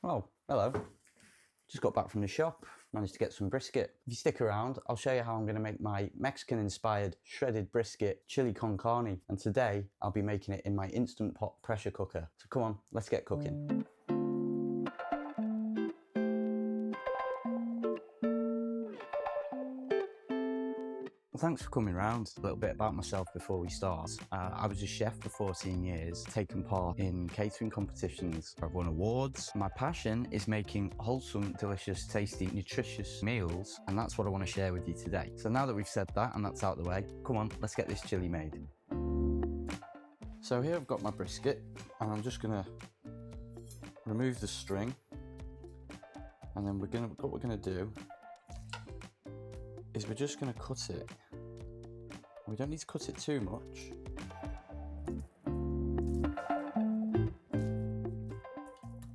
Oh, hello. Just got back from the shop, managed to get some brisket. If you stick around, I'll show you how I'm going to make my Mexican-inspired shredded brisket chili con carne. And today, I'll be making it in my Instantpot pressure cooker. So come on, let's get cooking. Well, thanks for coming round. A little bit about myself before we start. I was a chef for 14 years, taken part in catering competitions. I've won awards. My passion is making wholesome, delicious, tasty, nutritious meals, and that's what I want to share with you today. So now that we've said that and that's out of the way, come on, let's get this chili made. So here I've got my brisket, and I'm just gonna remove the string, and then what we're gonna do is we're just going to cut it. We don't need to cut it too much.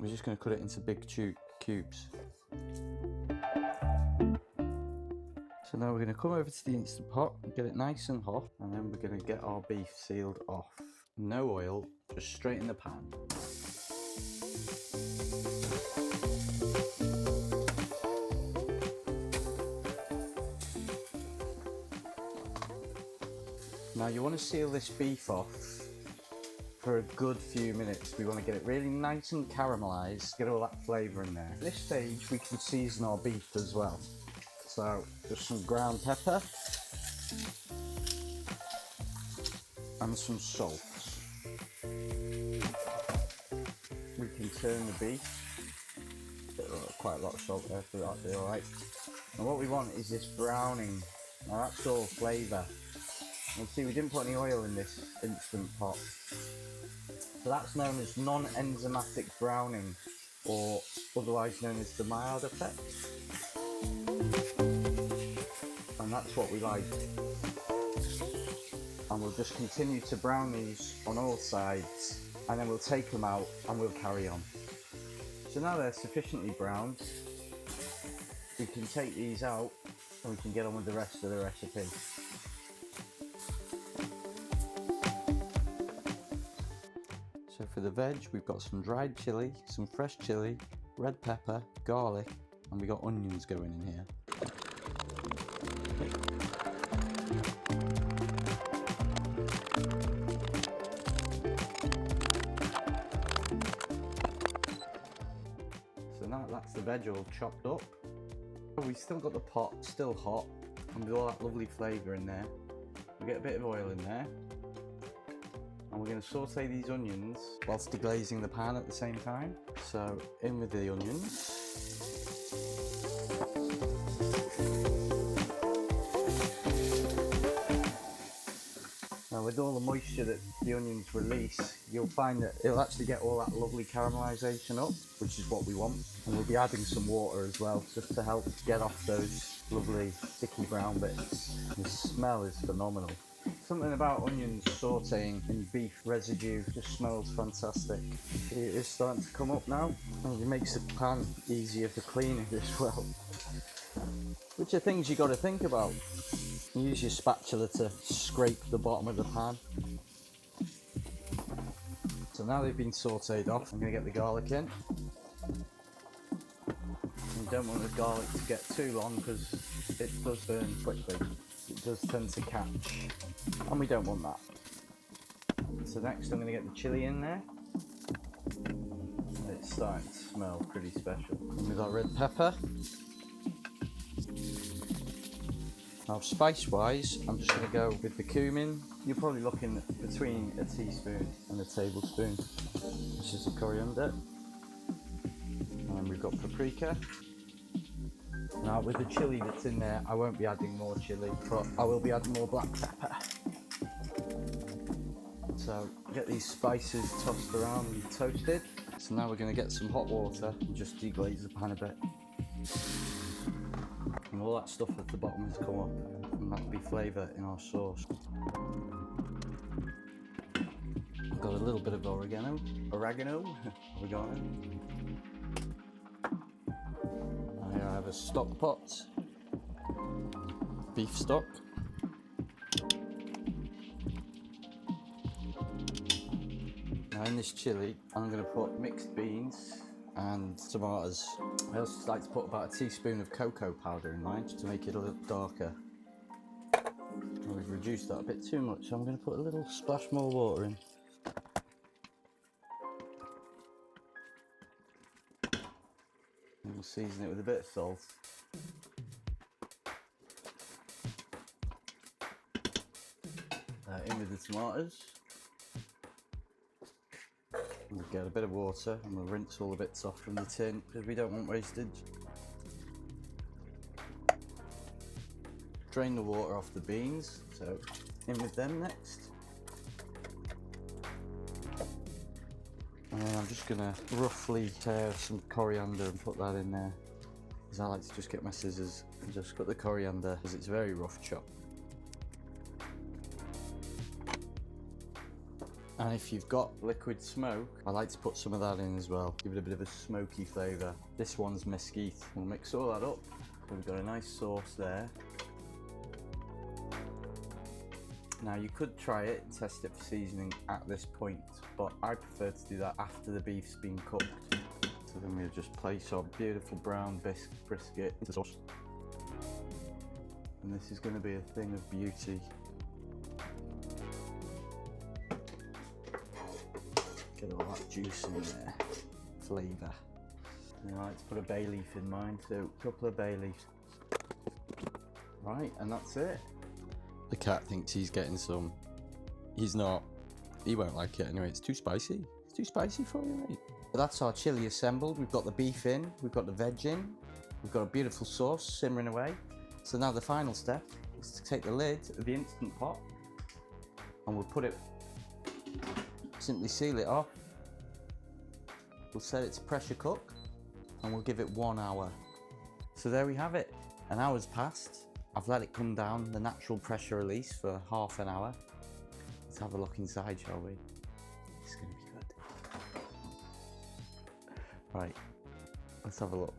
We're just going to cut it into big cubes. So now we're going to come over to the Instant Pot and get it nice and hot, and then we're going to get our beef sealed off. No oil, just straight in the pan. Now you want to seal this beef off for a good few minutes. We want to get it really nice and caramelised, get all that flavour in there. At this stage we can season our beef as well. So just some ground pepper and some salt. We can turn the beef. Quite a lot of salt there, so that'll be alright. And what we want is this browning. Now that's all flavour. And see, we didn't put any oil in this Instant Pot. So that's known as non-enzymatic browning, or otherwise known as the mild effect. And that's what we like. And we'll just continue to brown these on all sides, and then we'll take them out and we'll carry on. So now they're sufficiently browned, we can take these out and we can get on with the rest of the recipe. So for the veg, we've got some dried chili, some fresh chili, red pepper, garlic, and we got onions going in here. So now that's the veg all chopped up. We've still got the pot still hot, and with all that lovely flavour in there, we get a bit of oil in there. And we're going to saute these onions whilst deglazing the pan at the same time. So in with the onions. Now with all the moisture that the onions release, you'll find that it'll actually get all that lovely caramelisation up, which is what we want. And we'll be adding some water as well, just to help get off those lovely sticky brown bits. The smell is phenomenal. Something about onions sauteing in beef residue just smells fantastic. See, it is starting to come up now, and it makes the pan easier for cleaning as well. Which are things you got to think about. You use your spatula to scrape the bottom of the pan. So now they've been sauteed off, I'm going to get the garlic in. You don't want the garlic to get too long because it does burn quickly. It does tend to catch, and we don't want that. So next I'm going to get the chili in there. It's starting to smell pretty special. And we've got red pepper. Now spice wise, I'm just going to go with the cumin. You're probably looking between a teaspoon and a tablespoon. This is the coriander. And then we've got paprika. Now with the chili that's in there, I won't be adding more chili, but I will be adding more black pepper. So get these spices tossed around and toasted. So now we're going to get some hot water and just deglaze the pan a bit. And all that stuff at the bottom has come up, and that'll be flavour in our sauce. I've got a little bit of oregano. Here I have a stock pot, beef stock. Now in this chili, I'm going to put mixed beans, and tomatoes. I also like to put about a teaspoon of cocoa powder in mine just to make it a little darker. And we've reduced that a bit too much, so I'm going to put a little splash more water in. And we'll season it with a bit of salt. In with the tomatoes. We'll get a bit of water and we'll rinse all the bits off from the tin because we don't want wastage. Drain the water off the beans, so in with them next. And then I'm just gonna roughly tear some coriander and put that in there, because I like to just get my scissors and just cut the coriander because it's very rough chop. And if you've got liquid smoke, I like to put some of that in as well, give it a bit of a smoky flavour. This one's mesquite. We'll mix all that up. So we've got a nice sauce there. Now you could try it and test it for seasoning at this point, but I prefer to do that after the beef's been cooked. So then we'll just place our beautiful brown brisket into the sauce. And this is going to be a thing of beauty. Get all that juice in there, flavour. And I like to put a bay leaf in mine too, a couple of bay leaves. Right, and that's it. The cat thinks he's getting some. He's not. He won't like it anyway, it's too spicy. It's too spicy for you, mate. But that's our chilli assembled. We've got the beef in, we've got the veg in, we've got a beautiful sauce simmering away. So now the final step is to take the lid of the Instant Pot and we'll put it, simply seal it off. We'll set it to pressure cook and we'll give it 1 hour. So there we have it. An hour's passed. I've let it come down, the natural pressure release, for half an hour. Let's have a look inside, shall we? It's gonna be good. Right, let's have a look.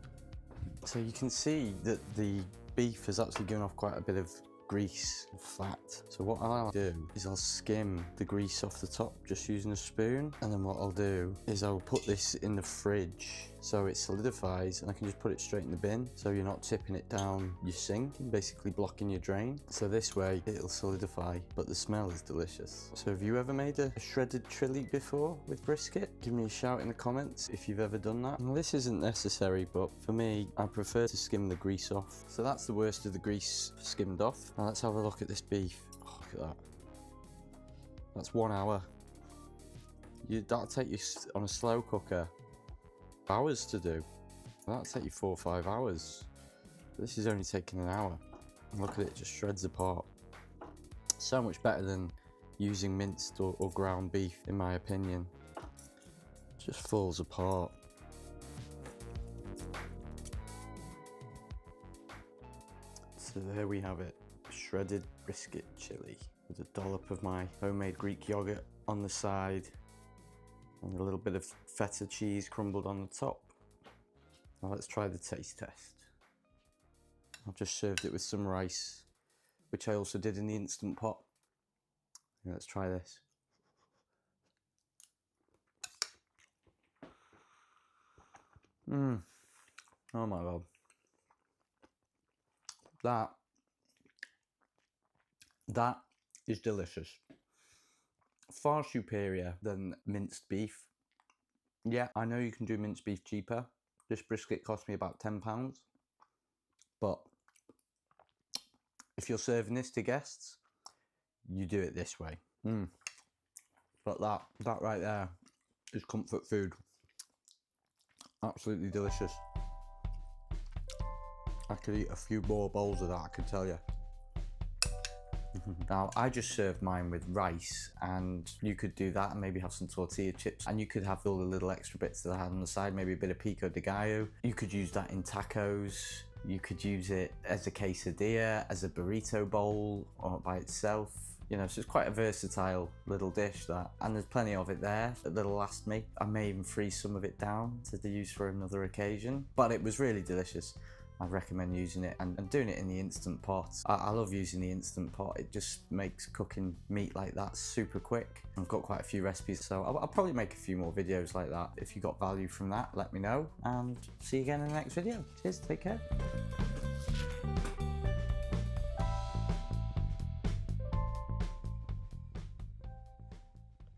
So you can see that the beef has actually given off quite a bit of grease and fat. So what I'll do is I'll skim the grease off the top just using a spoon, and then what I'll do is I'll put this in the fridge so it solidifies and I can just put it straight in the bin, so you're not tipping it down your sink and basically blocking your drain. So this way it'll solidify, but the smell is delicious. So have you ever made a shredded chili before with brisket? Give me a shout in the comments if you've ever done that. Well, this isn't necessary, but for me I prefer to skim the grease off. So that's the worst of the grease skimmed off. Now let's have a look at this beef. Oh, look at that. That's 1 hour. That'll take you on a slow cooker hours to do. That'll take you 4 or 5 hours. This is only taking an hour. And look at it, it just shreds apart. So much better than using minced or ground beef, in my opinion. It just falls apart. So there we have it. Shredded brisket chili with a dollop of my homemade Greek yogurt on the side and a little bit of feta cheese crumbled on the top. Now let's try the taste test. I've just served it with some rice, which I also did in the Instant Pot. Yeah, let's try this. Oh my God. That is delicious. Far superior than minced beef. Yeah, I know you can do minced beef cheaper. This brisket cost me about £10. But if you're serving this to guests, you do it this way. But that right there is comfort food. Absolutely delicious. I could eat a few more bowls of that, I can tell you. Now, I just served mine with rice, and you could do that and maybe have some tortilla chips, and you could have all the little extra bits that I had on the side, maybe a bit of pico de gallo. You could use that in tacos. You could use it as a quesadilla, as a burrito bowl, or by itself. You know, so it's quite a versatile little dish, that. And there's plenty of it there that'll last me. I may even freeze some of it down to use for another occasion. But it was really delicious. I recommend using it and doing it in the Instantpot. I love using the Instantpot. It just makes cooking meat like that super quick. I've got quite a few recipes, so I'll probably make a few more videos like that. If you got value from that, let me know, and see you again in the next video. Cheers, take care.